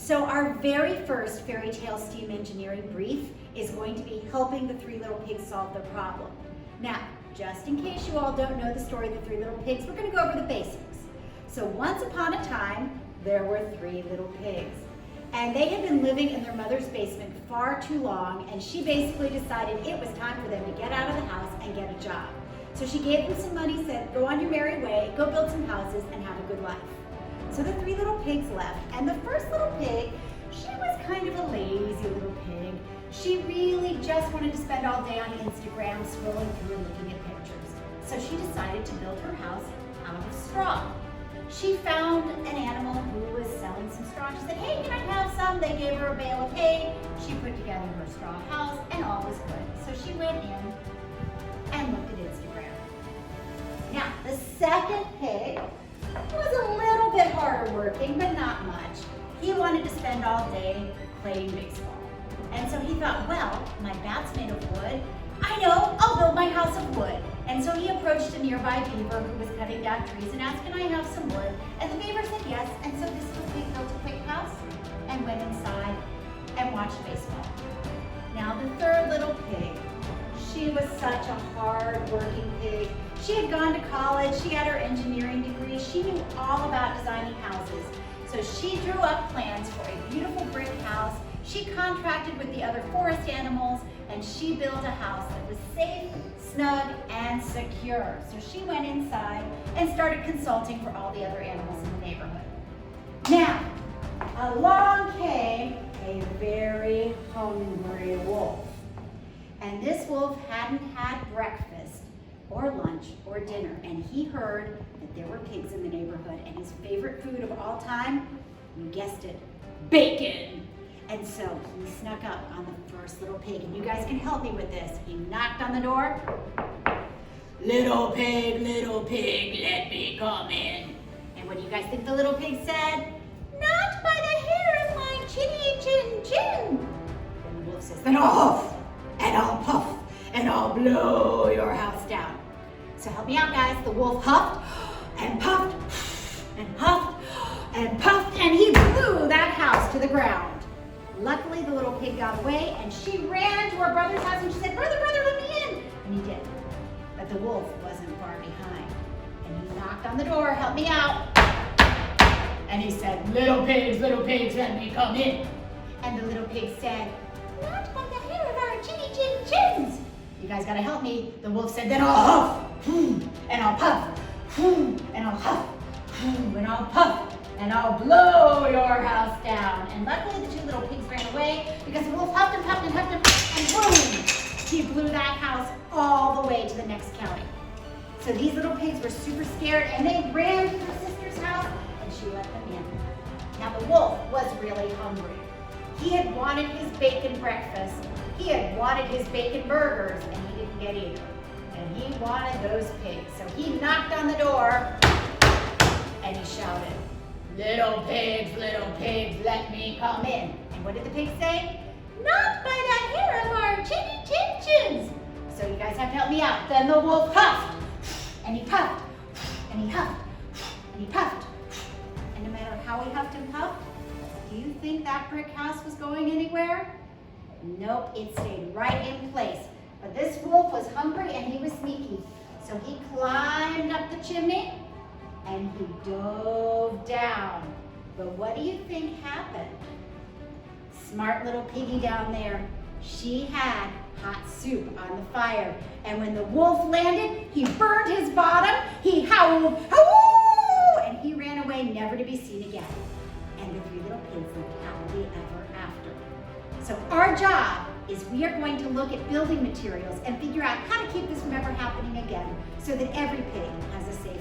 So our very first fairy tale STEAM engineering brief is going to be helping the three little pigs solve their problem. Now, just in case you all don't know the story of the three little pigs, we're going to go over the basics. So once upon a time, there were three little pigs. And they had been living in their mother's basement far too long, and she basically decided it was time for them to get out of the house and get a job. So she gave them some money, said, go on your merry way, go build some houses and have a good life. So the three little pigs left, and the first little pig, she was kind of a lazy little pig. She really just wanted to spend all day on Instagram scrolling through and looking at pictures. So she decided to build her house out of straw. She found an animal who was selling some straw. She said, hey, can I have some? They gave her a bale of hay. She put together her straw house, and all was good. So she went in and looked at Instagram. Now, the second pig was a little bit harder working, but not much. He wanted to spend all day playing baseball. And so he thought, well, my bat's made of wood. I know, I'll build my house of wood. And so he approached a nearby beaver who was cutting down trees and asked, can I have some wood? And the beaver said yes. And so this little pig built a quick house and went inside and watched baseball. Now the third little pig, she was such a hard-working pig. She had gone to college, she had her engineering degree, she knew all about designing houses. So she drew up plans for a beautiful brick house. She contracted with the other forest animals, and she built a house that was safe, snug, and secure. So she went inside and started consulting for all the other animals in the neighborhood. Now, along came a very hungry wolf. And this wolf hadn't had breakfast or lunch or dinner, and he heard that there were pigs in the neighborhood, and his favorite food of all time, you guessed it, bacon. And so he snuck up on the first little pig, and you guys can help me with this. He knocked on the door. Little pig, let me come in. And what do you guys think the little pig said? Not by the hair of my chinny chin chin. And the wolf says, then I'll huff, and I'll puff, and I'll blow your house down. So help me out, guys. The wolf huffed and puffed and puffed and puffed, and he blew that house to the ground. Luckily, the little pig got away, and she ran to her brother's house, and she said, brother, let me in. And he did. But the wolf wasn't far behind. And he knocked on the door, help me out. And he said, little pigs, let me come in. And the little pig said, not by the hair of our chinny chin chins. You guys gotta help me. The wolf said, then I'll huff, and I'll puff, and I'll huff, and I'll puff, and I'll blow your house down. And luckily the two little pigs ran away because the wolf huffed and puffed and huffed and boom! He blew that house all the way to the next county. So these little pigs were super scared, and they ran to their sister's house, and she let them in. Now the wolf was really hungry. He had wanted his bacon breakfast, he had wanted his bacon burgers, and he didn't get either. And he wanted those pigs. So he knocked on the door, and he shouted, little pigs, let me come in. And what did the pig say? Not by the hair of our chinny chin chins. So you guys have to help me out. Then the wolf huffed, and he puffed, and he huffed, and he puffed. And no matter how he huffed and puffed, do you think that brick house was going anywhere? Nope, it stayed right in place. But this wolf was hungry and he was sneaky. So he climbed up the chimney and he dove down. But what do you think happened? Smart little piggy down there, she had hot soup on the fire. And when the wolf landed, he burned his bottom, he howled, howoo, and he ran away never to be seen again. And the three little pigs lived happily ever after. So our job is we are going to look at building materials and figure out how to keep this from ever happening again so that every pig has a safe